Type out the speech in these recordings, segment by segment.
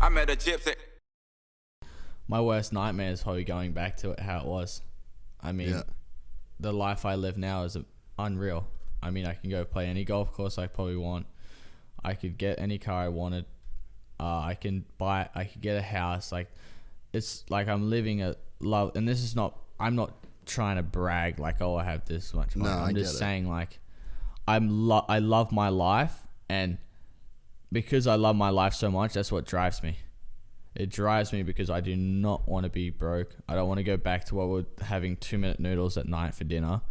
I met a gypsy. My worst nightmare is probably going back to it how it was. I mean, the life I live now is unreal. I mean, I can go play any golf course I probably want. I could get any car I wanted. I could get a house. Like, it's like I'm living a love. And this is not, I'm not trying to brag like, oh, I have this much money. I'm just saying, like, I love my life, and because I love my life so much, that's what drives me. It drives me because I do not want to be broke. I don't want to go back to what we're having 2-minute noodles at night for dinner.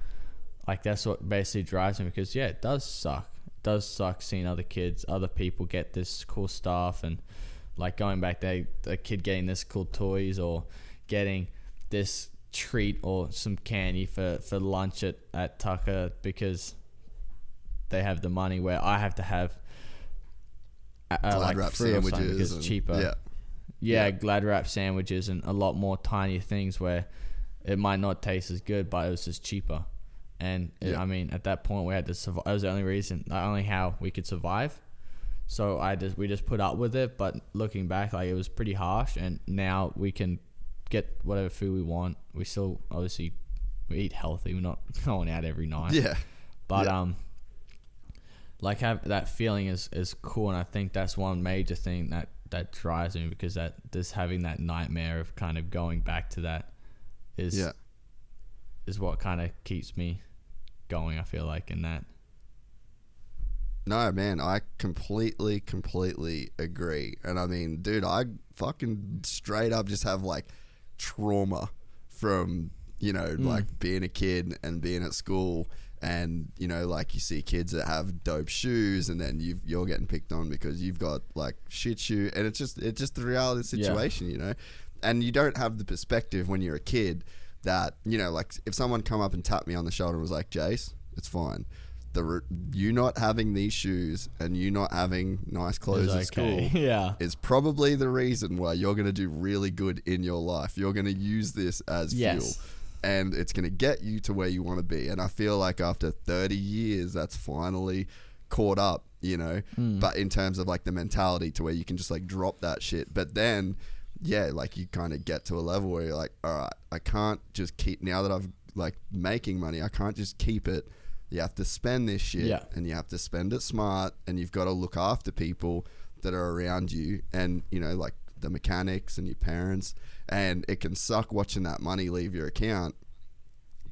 Like, that's what basically drives me, because yeah, it does suck. It does suck seeing other kids, other people get this cool stuff, and like going back there, a kid getting this cool toys or getting this treat or some candy for lunch at Tucker because they have the money, where I have to have like wrap fruit or something sandwiches because it's cheaper. Yeah, glad wrap sandwiches and a lot more tiny things where it might not taste as good, but it was just cheaper. And I mean, at that point, we had to survive. That was the only reason, not only how we could survive. So we just put up with it. But looking back, like, it was pretty harsh. And now we can get whatever food we want. We still obviously we eat healthy. We're not going out every night. Yeah. But like, have that feeling is cool, and I think that's one major thing that drives me, because that just having that nightmare of kind of going back to that is what kind of keeps me going, I feel like, in that. No, man, I completely agree. And I mean, dude, I fucking straight up just have like trauma from, like being a kid and being at school. And, like, you see kids that have dope shoes, and then you're getting picked on because you've got like shit shoe, and it's just the reality of the situation, and you don't have the perspective when you're a kid that, like, if someone come up and tapped me on the shoulder and was like, Jace, it's fine. You not having these shoes and you not having nice clothes at school is probably the reason why you're going to do really good in your life. You're going to use this as fuel. And it's going to get you to where you want to be. And I feel like after 30 years, that's finally caught up, But in terms of like the mentality to where you can just like drop that shit. But then, like you kind of get to a level where you're like, all right, I can't just keep, now that I've like making money, I can't just keep it. You have to spend this shit and you have to spend it smart, and you've got to look after people that are around you, and, like the mechanics and your parents. And it can suck watching that money leave your account,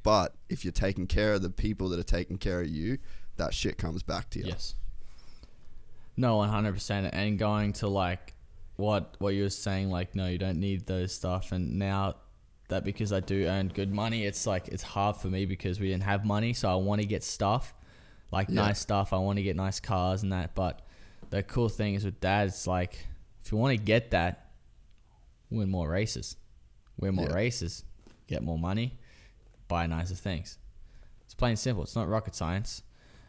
but if you're taking care of the people that are taking care of you, that shit comes back to you. Yes. No, 100%. And going to like what you were saying, like, no, you don't need those stuff. And now that, because I do earn good money, it's like, it's hard for me because we didn't have money, so I want to get stuff, like nice stuff. I want to get nice cars and that. But the cool thing is with Dad, it's like, if you want to get that, win more races, get more money, buy nicer things. It's plain simple. It's not rocket science.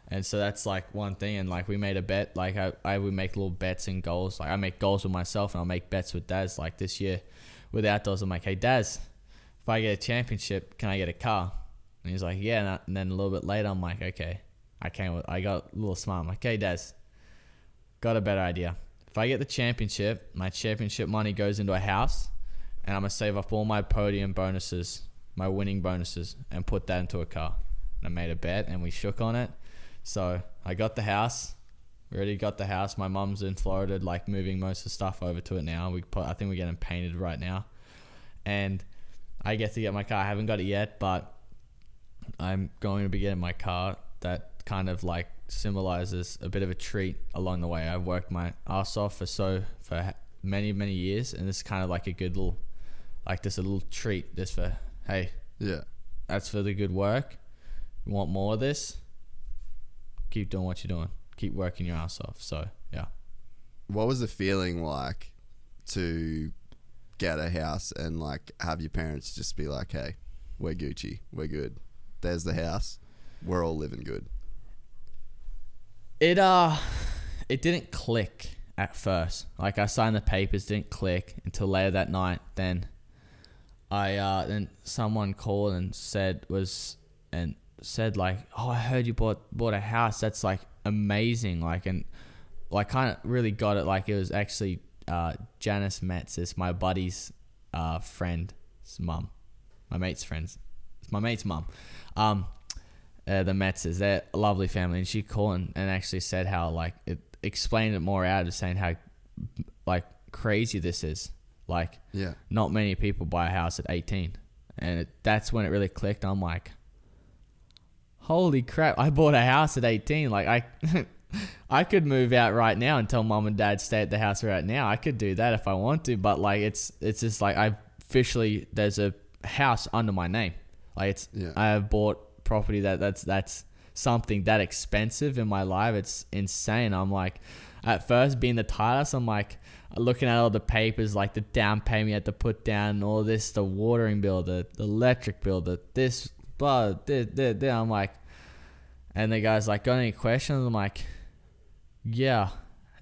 And so that's like one thing. And like, we made a bet, like I would make little bets and goals. Like, I make goals with myself and I'll make bets with Daz. Like this year with outdoors, I'm like, hey Daz, if I get a championship, can I get a car? And he's like, yeah. And then a little bit later, I'm like, okay, I got a little smart. I'm like, hey Daz, got a better idea. If I get the championship, my championship money goes into a house, and I'm going to save up all my podium bonuses, my winning bonuses, and put that into a car. And I made a bet, and we shook on it. So I got the house. We already got the house. My mum's in Florida, like, moving most of the stuff over to it now. I think we're getting painted right now. And I get to get my car. I haven't got it yet, but I'm going to be getting my car. That kind of like symbolizes a bit of a treat along the way. I've worked my ass off for many years, and this is kind of like a good little, like, just a little treat, just for, hey, that's for the good work. You want more of this? Keep doing what you're doing. Keep working your ass off. So yeah. What was the feeling like to get a house and like have your parents just be like, hey, we're Gucci, we're good, there's the house, we're all living good? It didn't click at first. Like, I signed the papers, didn't click until later that night. Then then someone called and said like, oh, I heard you bought a house. That's like amazing. Like, and like, kind of really got it. Like, it was actually Janice Metz is my buddy's friend's mum. My mate's friends. It's my mate's mum. The Metzes, they're a lovely family. And she called and actually said how, like, it explained it more out of saying how, like, crazy this is. Like, not many people buy a house at 18. And that's when it really clicked. I'm like, holy crap, I bought a house at 18. Like, I could move out right now and tell mom and dad stay at the house right now. I could do that if I want to. But, like, it's just like there's a house under my name. Like, I have bought property that's something that expensive in my life. It's insane. I'm like, at first being the tightest, I'm like looking at all the papers, like the down payment you had to put down, all this, the watering bill, the electric bill, the this, blah, this. I'm like, and the guy's like, got any questions? I'm like, yeah.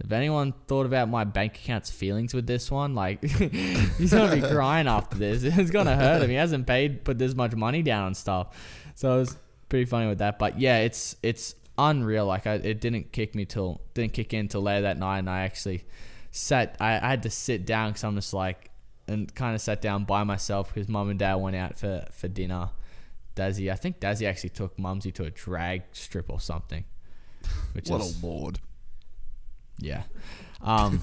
Have anyone thought about my bank account's feelings with this one? Like, he's gonna be crying after this. It's gonna hurt him. He hasn't put this much money down on stuff. So it was pretty funny with that. But yeah, it's unreal. Like, it didn't kick in till later that night, and I actually I had to sit down because I'm just like, and kind of sat down by myself because mum and dad went out for dinner. I think Dazzy actually took Mumsy to a drag strip or something. What a lord. Yeah. And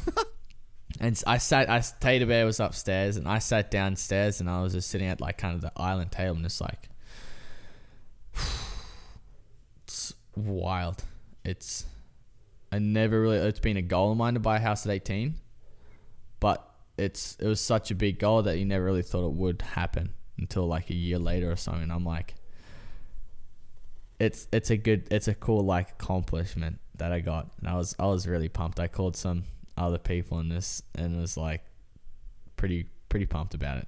Tater Bear was upstairs and I sat downstairs and I was just sitting at like kind of the island table and just like, it's wild. It's been a goal of mine to buy a house at 18, but it was such a big goal that you never really thought it would happen until like a year later or something. I'm like, it's a cool like accomplishment that I got, and I was really pumped. I called some other people in this and was like pretty pumped about it.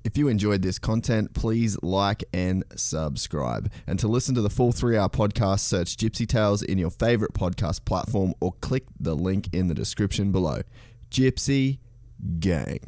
If you enjoyed this content, please like and subscribe. And to listen to the full 3-hour podcast, search Gypsy Tales in your favorite podcast platform or click the link in the description below. Gypsy Gang.